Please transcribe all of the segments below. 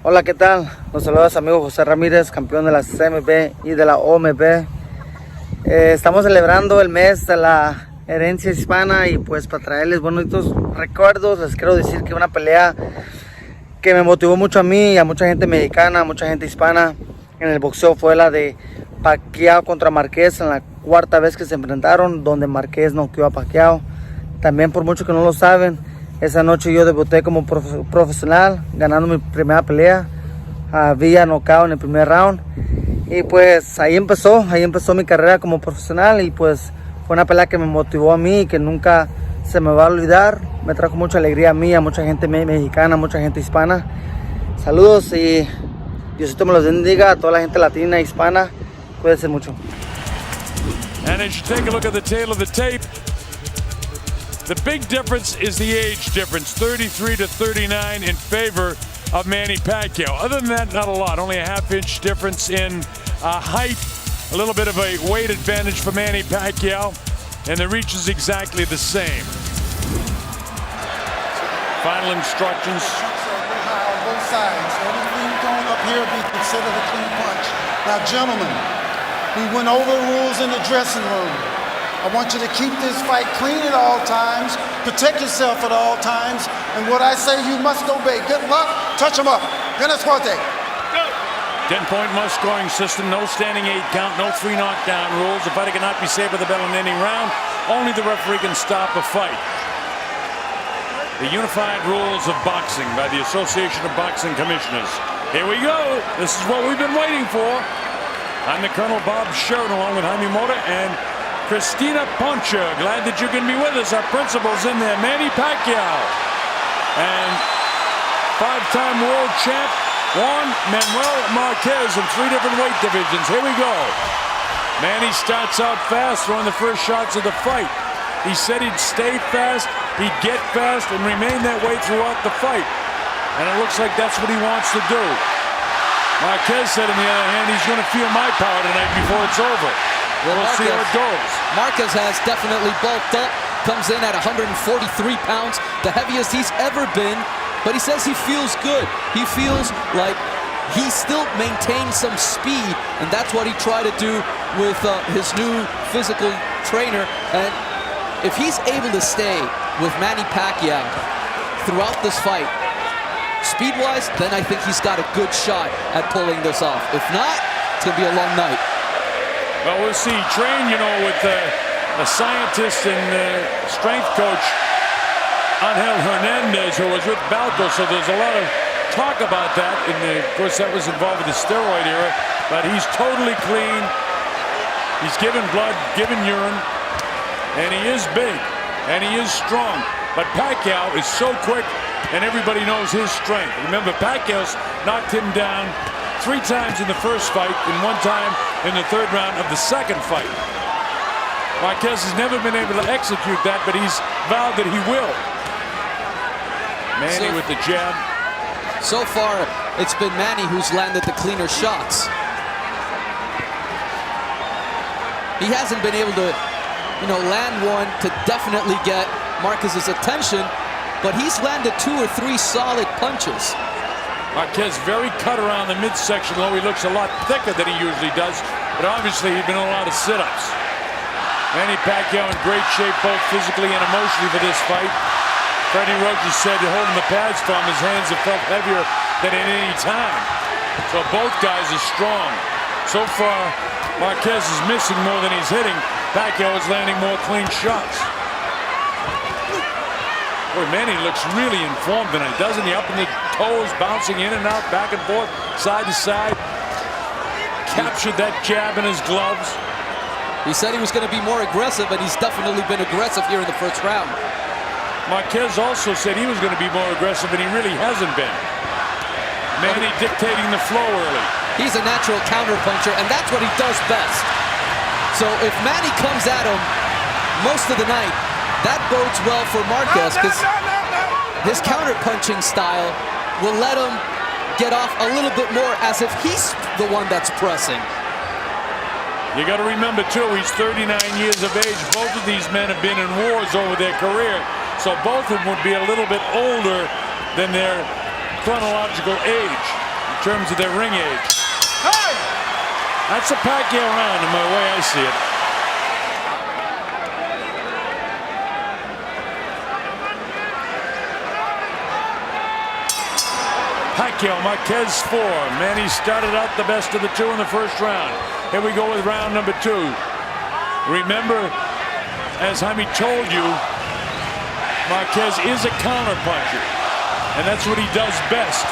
Hola, ¿qué tal? Los saluda su amigo José Ramírez, campeón de la CMB y de la OMB. Estamos celebrando el mes de la herencia hispana y pues para traerles bonitos recuerdos les quiero decir que una pelea que me motivó mucho a mí y a mucha gente mexicana, a mucha gente hispana en el boxeo fue la de Pacquiao contra Marquez en la cuarta vez que se enfrentaron, donde Marquez noqueó a Pacquiao. También, por muchos que no lo saben, esa noche yo debuté como profesional, ganando mi primera pelea. Había nocaut en el primer round. Y pues ahí empezó mi carrera como profesional. Y pues fue una pelea que me motivó a mí y que nunca se me va a olvidar. Me trajo mucha alegría a mí, a mucha gente mexicana, a mucha gente hispana. Saludos y Diosito me los bendiga a toda la gente latina, hispana. Cuídense mucho. And as you take a look at the tail of the tape, the big difference is the age difference, 33 to 39 in favor of Manny Pacquiao. Other than that, not a lot, only a half-inch difference in height, a little bit of a weight advantage for Manny Pacquiao, and the reach is exactly the same. Final instructions. On both sides. Everything going up here be considered a clean punch. Now, gentlemen, we went over the rules in the dressing room. I want you to keep this fight clean at all times, protect yourself at all times, and what I say you must obey. Good luck, touch them up. Dennis Forte. 10-point must-scoring system, no standing 8 count, no 3 knockdown rules. The fighter cannot be saved with the bell in any round. Only the referee can stop a fight. The unified rules of boxing by the Association of Boxing Commissioners. Here we go. This is what we've been waiting for. I'm the Colonel Bob Sheridan along with Jaime Mota and Christina Poncha. Glad that you can be with us. Our principal's in there, Manny Pacquiao. And 5-time world champ, Juan Manuel Marquez in 3 different weight divisions. Here we go. Manny starts out fast, throwing the first shots of the fight. He said he'd stay fast, he'd get fast, and remain that way throughout the fight. And it looks like that's what he wants to do. Marquez said, on the other hand, he's going to feel my power tonight before it's over. We'll see how it goes. Marquez has definitely bulked up, comes in at 143 pounds, the heaviest he's ever been, but he says he feels good. He feels like he still maintains some speed, and that's what he tried to do with his new physical trainer. And if he's able to stay with Manny Pacquiao throughout this fight, speed-wise, then I think he's got a good shot at pulling this off. If not, it's going to be a long night. Well, we'll see. Train, you know, with a scientist and strength coach, Angel Hernandez, who was with Balco, so there's a lot of talk about that. And of course, that was involved with the steroid era. But he's totally clean. He's given blood, given urine, and he is big, and he is strong. But Pacquiao is so quick, and everybody knows his strength. Remember, Pacquiao's knocked him down 3 times in the first fight and 1 time in the 3rd round of the second fight. Marquez has never been able to execute that, but he's vowed that he will. Manny with the jab. So far, it's been Manny who's landed the cleaner shots. He hasn't been able to, land one to definitely get Marquez's attention, but he's landed 2 or 3 solid punches. Marquez very cut around the midsection, though he looks a lot thicker than he usually does, but obviously he's been in a lot of sit-ups. Manny Pacquiao in great shape, both physically and emotionally for this fight. Freddie Roach said holding the pads from his hands have felt heavier than at any time. So both guys are strong. So far, Marquez is missing more than he's hitting. Pacquiao is landing more clean shots. Boy, Manny looks really informed tonight, doesn't he? Up in the toes, bouncing in and out, back and forth, side to side. Captured that jab in his gloves. He said he was going to be more aggressive, and he's definitely been aggressive here in the 1st round. Marquez also said he was going to be more aggressive, and he really hasn't been. Manny dictating the flow early. He's a natural counterpuncher, and that's what he does best. So if Manny comes at him most of the night, that bodes well for Marquez, because his counter-punching style will let him get off a little bit more as if he's the one that's pressing. You got to remember, too, he's 39 years of age. Both of these men have been in wars over their career, so both of them would be a little bit older than their chronological age. terms of their ring age. That's a Pacquiao round in the way I see it. Pacquiao Marquez 4. Manny started out the best of the two in the first round. Here we go with round number 2. Remember, as Jaime told you, Marquez is a counterpuncher, and that's what he does best.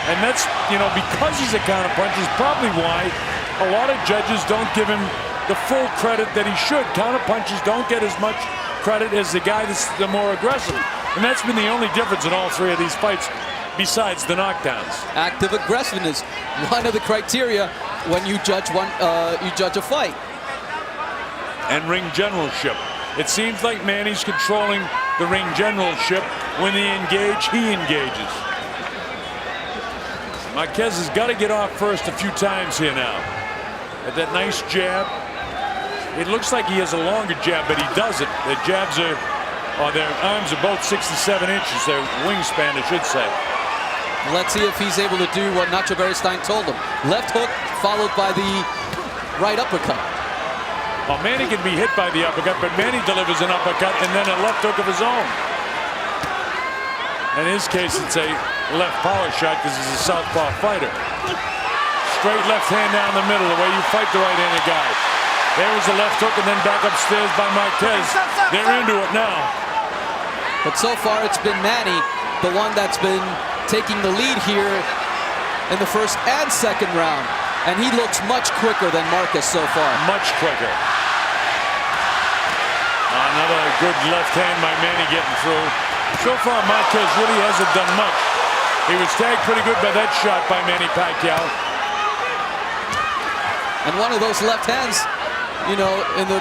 And that's, because he's a counterpuncher is probably why a lot of judges don't give him the full credit that he should. Counterpunchers don't get as much credit as the guy that's the more aggressive. And that's been the only difference in all 3 of these fights, besides the knockdowns. Active aggressiveness, one of the criteria when you judge a fight. And ring generalship. It seems like Manny's controlling the ring generalship. When they engage, he engages. Marquez has got to get off first a few times here now. At that nice jab. It looks like he has a longer jab, but he doesn't. The jabs are, their arms are both 67 inches. Their wingspan, I should say. Let's see if he's able to do what Nacho Beristain told him. Left hook followed by the right uppercut. Well, Manny can be hit by the uppercut, but Manny delivers an uppercut and then a left hook of his own. In his case, it's a left power shot because he's a southpaw fighter. Straight left hand down the middle, the way you fight the right-handed guy. There was a left hook and then back upstairs by Marquez. They're into it now. But so far, it's been Manny, the one that's been taking the lead here in the first and second round. And he looks much quicker than Marquez so far. Much quicker. Another good left hand by Manny getting through. So far, Marquez really hasn't done much. He was tagged pretty good by that shot by Manny Pacquiao. And one of those left hands, in the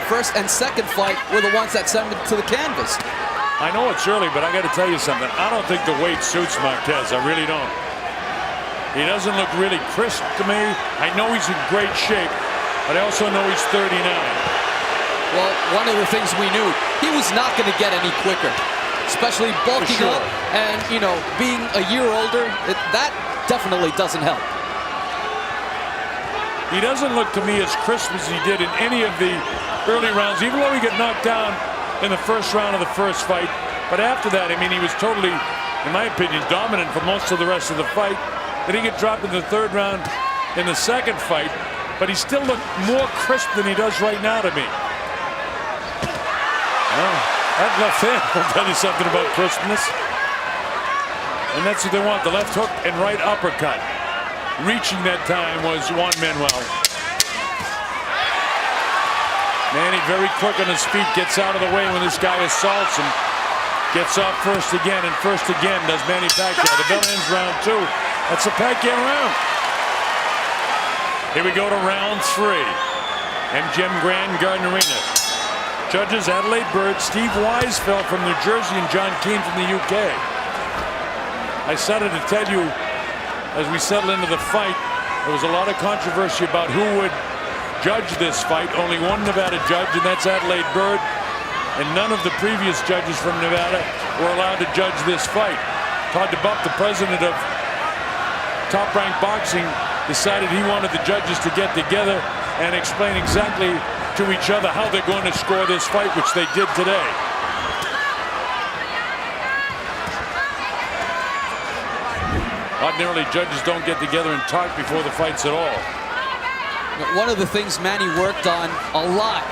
first and second fight were the ones that sent him to the canvas. I know it's early, but I got to tell you something. I don't think the weight suits Marquez. I really don't. He doesn't look really crisp to me. I know he's in great shape, but I also know he's 39. Well, one of the things we knew, he was not going to get any quicker, especially bulking up and, being a year older. That definitely doesn't help. He doesn't look to me as crisp as he did in any of the early rounds, even though he got knocked down in the first round of the first fight. But after that, he was totally, in my opinion, dominant for most of the rest of the fight. Then he get dropped in the third round in the second fight, but he still looked more crisp than he does right now to me. Well, that left hand will tell you something about crispness. And that's what they want, the left hook and right uppercut. Reaching that time was Juan Manuel. Manny very quick on his feet, gets out of the way when this guy assaults him. Gets off first again, and first again does Manny Pacquiao. The bell ends round 2. That's a Pacquiao round. Here we go to round 3. MGM Grand Garden Arena. Judges Adelaide Bird, Steve Weisfeld from New Jersey, and John Keane from the UK. I started to tell you, as we settle into the fight, there was a lot of controversy about who would judge this fight. Only one Nevada judge, and that's Adelaide Bird. And none of the previous judges from Nevada were allowed to judge this fight. Todd DeBuff, the president of Top Rank Boxing, decided he wanted the judges to get together and explain exactly to each other how they're going to score this fight, which they did today. Ordinarily, judges don't get together and talk before the fights at all. One of the things Manny worked on a lot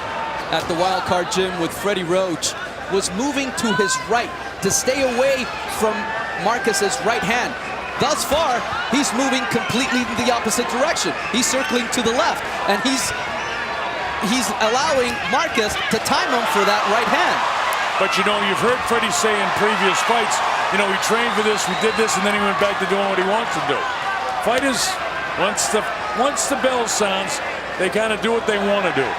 at the Wildcard Gym with Freddie Roach was moving to his right to stay away from Marquez's right hand. Thus far, he's moving completely in the opposite direction. He's circling to the left, and he's allowing Marquez to time him for that right hand. But you've heard Freddie say in previous fights, we trained for this, we did this, and then he went back to doing what he wants to do. Fighters, once the bell sounds, they kind of do what they want to do.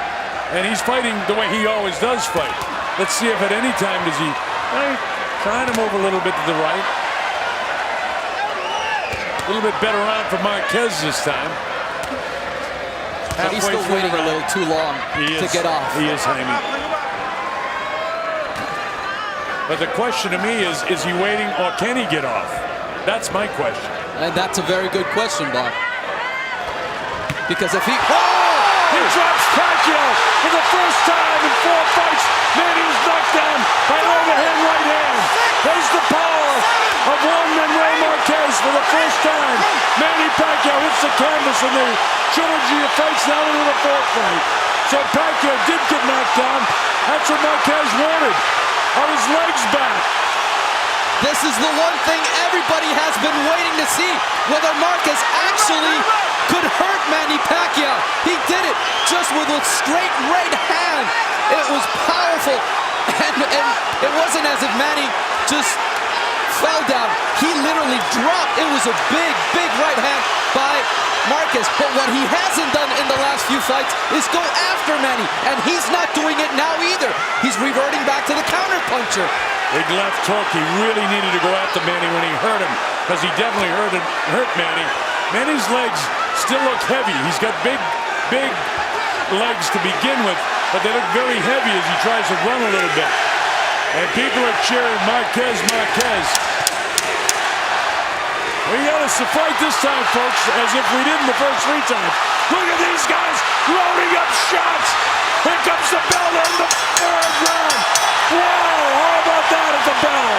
And he's fighting the way he always does fight. Let's see if at any time does he trying to move a little bit to the right. A little bit better round for Marquez this time. But he's still waiting a little too long to get off. He is, Jaime. But the question to me is he waiting or can he get off? That's my question. And that's a very good question, Bob. Because if he... He drops Pacquiao for the first time in 4 fights. Manny is knocked down by an overhand right hand. There's the power of Juan Manuel Marquez for the first time. Manny Pacquiao hits the canvas in the trilogy of fights now into the 4th fight. So Pacquiao did get knocked down. That's what Marquez wanted. On his legs back. This is the one thing everybody has been waiting to see, whether Marquez actually could hurt Manny Pacquiao. He did it just with a straight right hand. It was powerful, and it wasn't as if Manny just fell down. He literally dropped. It was a big, big right hand by Marquez. But what he hasn't done in the last few fights is go after Manny, and he's not doing it now either. He's reverting back to the counterpuncher. Big left hook. He really needed to go after Manny when he hurt him, because he definitely hurt Manny. Manny's legs still look heavy. He's got big legs to begin with, but they look very heavy as he tries to run a little bit. And people are cheering Marquez, Marquez. We got us to fight this time, folks, as if we did in the first 3 times. Look at these guys loading up shots. Here comes the bell in the 3rd round. Wow, how about that at the bell?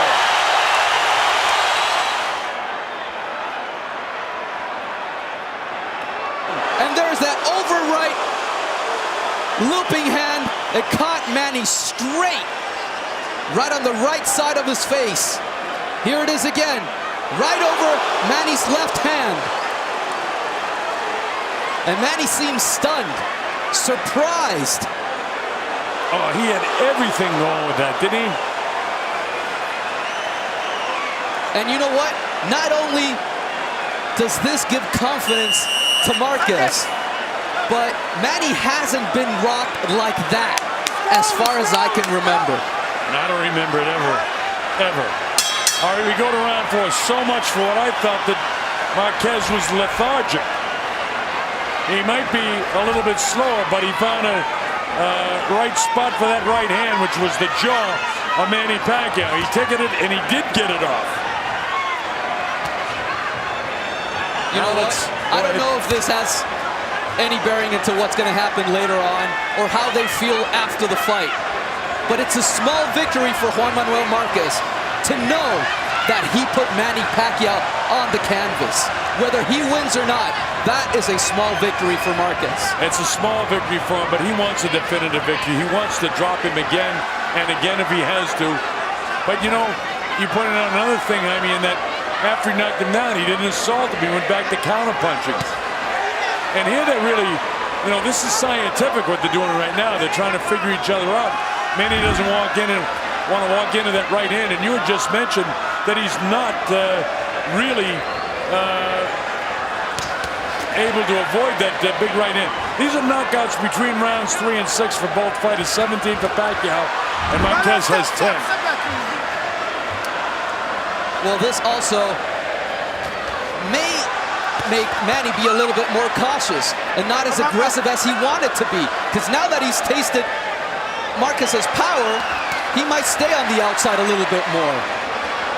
And there's that over right looping hand that caught Manny straight, right on the right side of his face. Here it is again, right over Manny's left hand. And Manny seems stunned, surprised. Oh, he had everything wrong with that, didn't he? And you know what? Not only does this give confidence to Marquez, but Manny hasn't been rocked like that as far as I can remember. And I don't remember it ever. All right, we go to round 4. So much for what I thought that Marquez was lethargic. He might be a little bit slower, but he found a right spot for that right hand, which was the jaw of Manny Pacquiao. He ticketed it, and he did get it off. You know what? I don't know if this has any bearing into what's going to happen later on or how they feel after the fight. But it's a small victory for Juan Manuel Marquez to know that he put Manny Pacquiao on the canvas. Whether he wins or not, that is a small victory for Marquez. It's a small victory for him, but he wants a definitive victory. He wants to drop him again and again if he has to. But, you know, you pointed out another thing, I mean, that after he knocked him down, he didn't assault him. He went back to counterpunching. And here they're really, you know, this is scientific what they're doing right now. They're trying to figure each other out. Manny doesn't want to walk into that right hand, and you had just mentioned that he's not really able to avoid that big right hand. These are knockouts between rounds 3 and 6 for both fighters. 17 for Pacquiao, and Marquez has 10. Well, this also may make Manny be a little bit more cautious and not as aggressive as he wanted to be. Because now that he's tasted Marquez's power, he might stay on the outside a little bit more.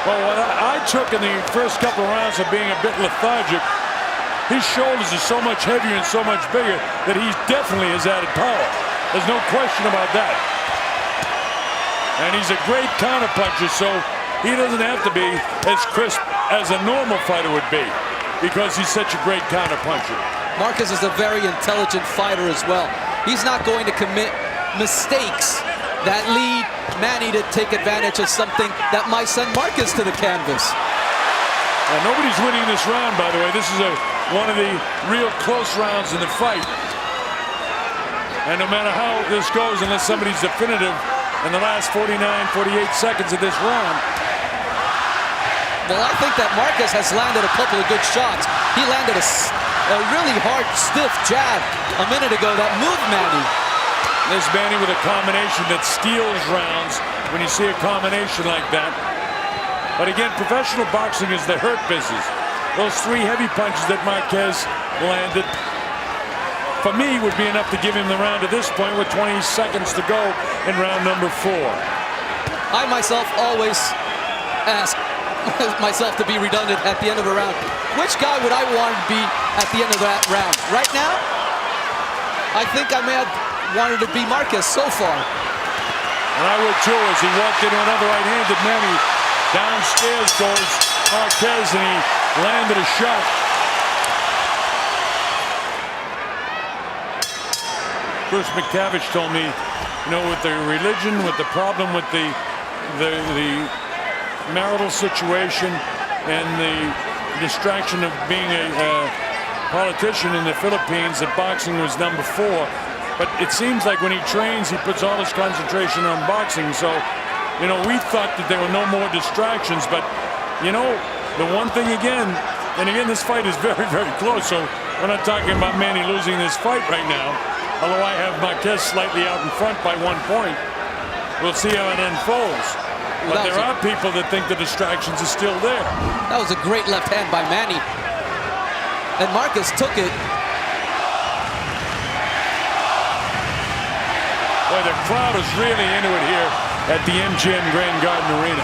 Well, what I took in the first couple of rounds of being a bit lethargic, his shoulders are so much heavier and so much bigger that he definitely has added power. There's no question about that. And he's a great counterpuncher, so he doesn't have to be as crisp as a normal fighter would be because he's such a great counterpuncher. Marquez is a very intelligent fighter as well. He's not going to commit mistakes that lead Manny to take advantage of something that might send Marquez to the canvas. Nobody's winning this round, by the way. This is one of the real close rounds in the fight. And no matter how this goes, unless somebody's definitive in the last 49, 48 seconds of this round. Well, I think that Marquez has landed a couple of good shots. He landed a really hard, stiff jab a minute ago that moved Manny. There's Manny with a combination that steals rounds when you see a combination like that. But again, professional boxing is the hurt business. Those 3 heavy punches that Marquez landed, for me, would be enough to give him the round at this point with 20 seconds to go in round number 4. I myself always ask myself to be redundant at the end of a round. which guy would I want to be at the end of that round? Right now, I think I may have wanted to be Marquez so far. And I would too, as he walked into another right-handed Manny. Downstairs goes Marquez, and he landed a shot. Bruce McTavish told me, you know, with the religion, with the problem with the marital situation and the distraction of being a politician in the Philippines, that boxing was number 4. But it seems like when he trains, he puts all his concentration on boxing. So, you know, we thought that there were no more distractions. But, you know, the one thing again, and again, this fight is very, very close. So we're not talking about Manny losing this fight right now. Although I have Marquez slightly out in front by 1 point. We'll see how it unfolds. But there are people that think the distractions are still there. That was a great left hand by Manny. And Marquez took it. Boy, the crowd is really into it here at the MGM Grand Garden Arena.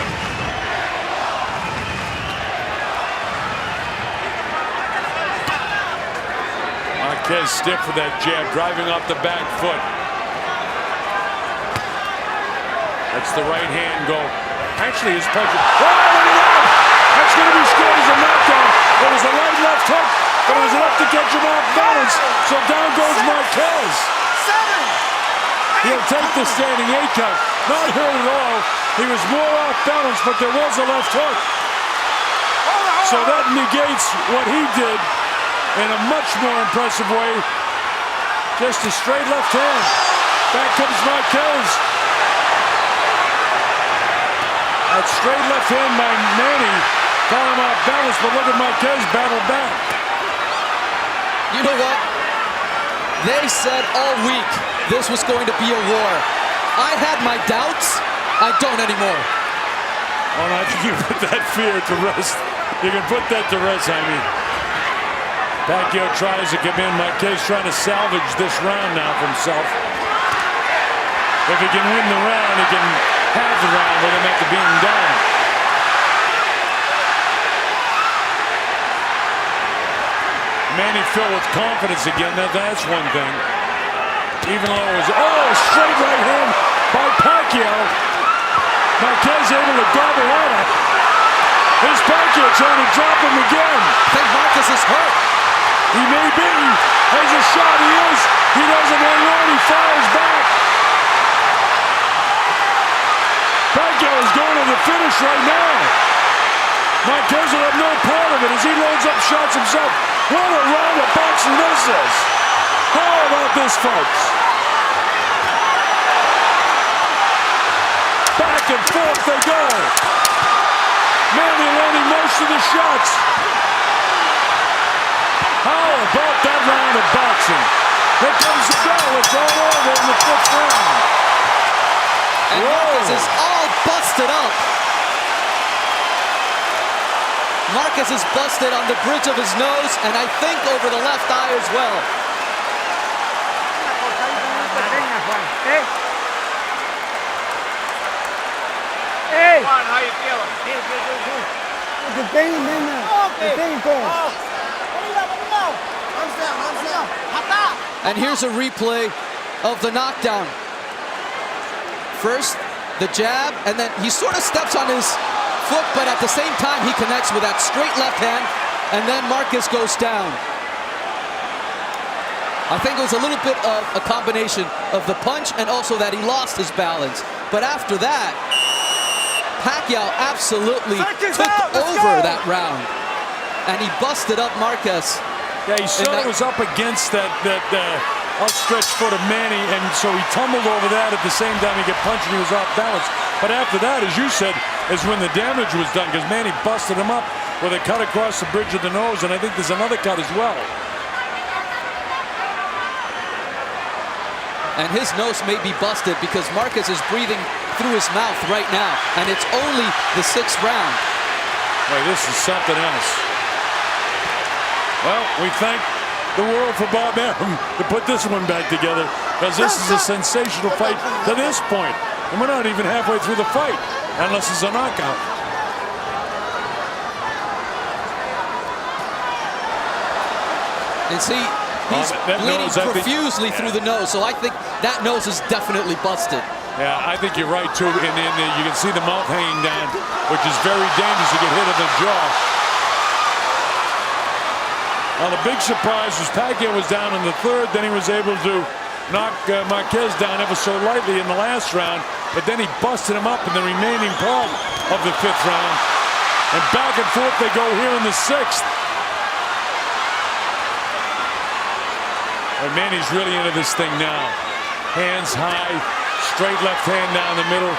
Marquez stiff with that jab, driving off the back foot. That's the right hand go. Actually, his punch. Oh, that's going to be scored as a knockdown. There was a right left hook, but it was enough to catch him off balance. So down goes Marquez. He'll take the standing 8 count. Not hurt at all. He was more off balance, but there was a left hook. So that negates what he did in a much more impressive way. Just a straight left hand. Back comes Marquez. That straight left hand by Manny caught him off balance, but look at Marquez battle back. You know what? They said all week this was going to be a war. I had my doubts. I don't anymore. Oh, no, I think you put that fear to rest. You can put that to rest, I mean. Pacquiao tries to come in. Marquez trying to salvage this round now for himself. If he can win the round, he can have the round with him after being down. Manny filled with confidence again. Now that's one thing. Even though it was, straight right hand by Pacquiao. Marquez able to gobble that up. Here's Pacquiao trying to drop him again. I think Marquez is hurt. He may be. There's a shot. He is. He doesn't hang on. He fires back. Pacquiao is going to the finish right now. Marquez will have no part of it as he loads up shots himself. What a round of boxing this is. How about this, folks? Back and forth they go. Manny landing most of the shots. How about that round of boxing? Here comes the bell. It's all over in the 5th round. And Marquez is all busted up. Marquez is busted on the bridge of his nose, and I think over the left eye as well. Hey! Juan, how you feeling? The pain, man. The pain goes. And here's a replay of the knockdown. First, the jab, and then he sort of steps on his foot, but at the same time, he connects with that straight left hand, and then Marquez goes down. I think it was a little bit of a combination of the punch and also that he lost his balance. But after that, Pacquiao absolutely took over that round, and he busted up Marquez. Yeah, he saw it was up against that outstretched foot of Manny, and so he tumbled over that. At the same time, he got punched and he was off balance. But after that, as you said, is when the damage was done, because Manny busted him up with a cut across the bridge of the nose, and I think there's another cut as well. And his nose may be busted because Marquez is breathing through his mouth right now, and it's only the 6th round. Boy, this is something else. Well, we thank the world for Bob Arum to put this one back together, because this is a sensational fight to this point. And we're not even halfway through the fight, unless it's a knockout. And see, he's that bleeding nose, I think- profusely through the nose, so I think that nose is definitely busted. Yeah, I think you're right, too. And you can see the mouth hanging down, which is very dangerous to get hit in the jaw. Now, the big surprise was Pacquiao was down in the third. Then he was able to knock Marquez down ever so lightly in the last round. But then he busted him up in the remaining part of the fifth round. And back and forth they go here in the sixth. And Manny's really into this thing now. Hands high, straight left hand down the middle.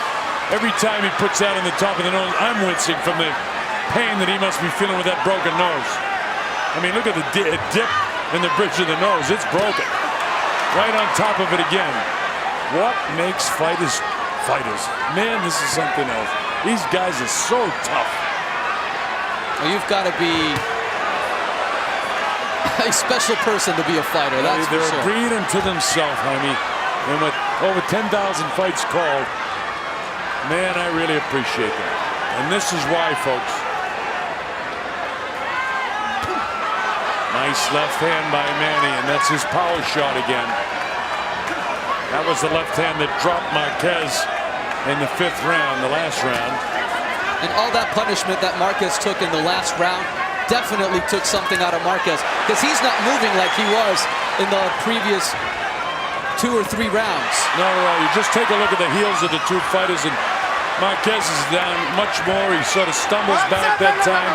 Every time he puts that on the top of the nose, I'm wincing from the pain that he must be feeling with that broken nose. I mean, look at the dip in the bridge of the nose. It's broken. Right on top of it again. What makes fighters fighters? Man, this is something else. These guys are so tough. Well, you've got to be a special person to be a fighter, that's for They're sure. a breed unto themselves, Jaime. And with over 10,000 fights called, man, I really appreciate that. And this is why, folks. Nice left hand by Manny, and that's his power shot again. That was the left hand that dropped Marquez in the fifth round, the last round. And all that punishment that Marquez took in the last round definitely took something out of Marquez, because he's not moving like he was in the previous 2 or 3 rounds. No, you just take a look at the heels of the two fighters, and Marquez is down much more. He sort of stumbles back that time.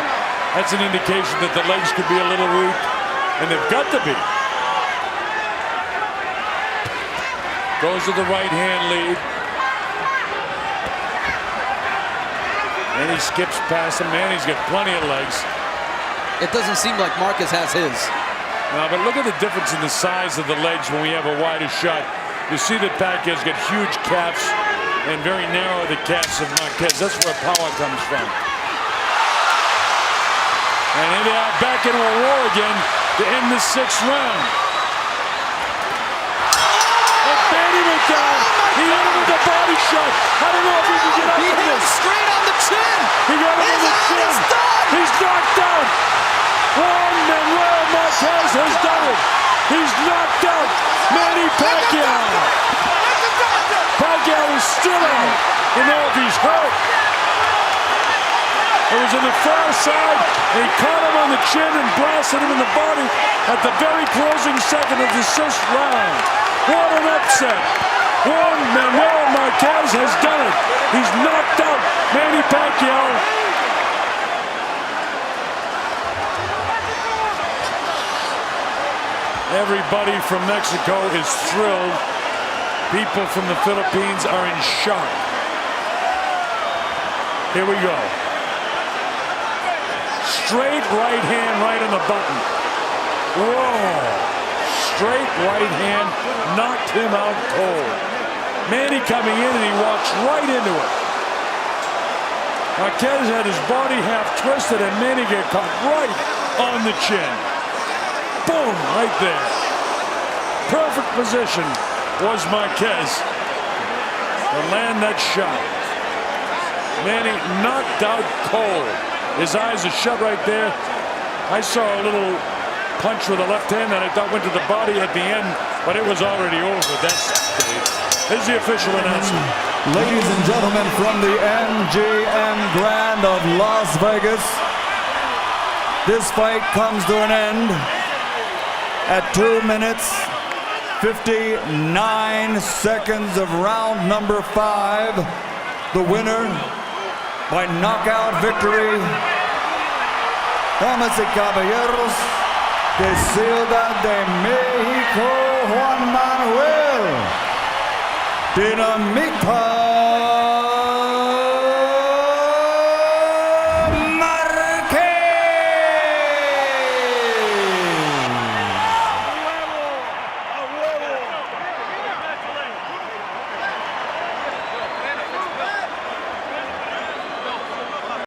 That's an indication that the legs could be a little weak, and they've got to be. Goes to the right hand lead. And he skips past him. Man, he's got plenty of legs. It doesn't seem like Marquez has his. No, but look at the difference in the size of the legs when we have a wider shot. You see that Pacquiao's got huge calves and very narrow the calves of Marquez. That's where power comes from. And here they are back into a war again to end the sixth round. And Manny went down. He hit him with a body shot. I don't know if he can get up He from hit him this. straight on the chin. He got him in the chin. He's done. He's knocked out. Juan Manuel Marquez has done it. He's knocked out Manny Pacquiao. Pacquiao is still out. You know if he's hurt. It was on the far side, and he caught him on the chin and blasted him in the body at the very closing second of the sixth round. What an upset. Juan Manuel Marquez has done it. He's knocked out Manny Pacquiao. Everybody from Mexico is thrilled. People from the Philippines are in shock. Here we go. Straight right hand right on the button. Whoa. Straight right hand knocked him out cold. Manny coming in and he walks right into it. Marquez had his body half twisted and Manny get caught right on the chin. Boom, right there. Perfect position was Marquez to land that shot. Manny knocked out cold. His eyes are shut right there. I saw a little punch with the left hand that I thought went to the body at the end, but it was already over. Here's the official announcement. Ladies and gentlemen, from the MGM Grand of Las Vegas, this fight comes to an end at 2 minutes, 59 seconds of round number 5. The winner by knockout victory, damas y caballeros, de Ciudad de México, Juan Manuel Dinamita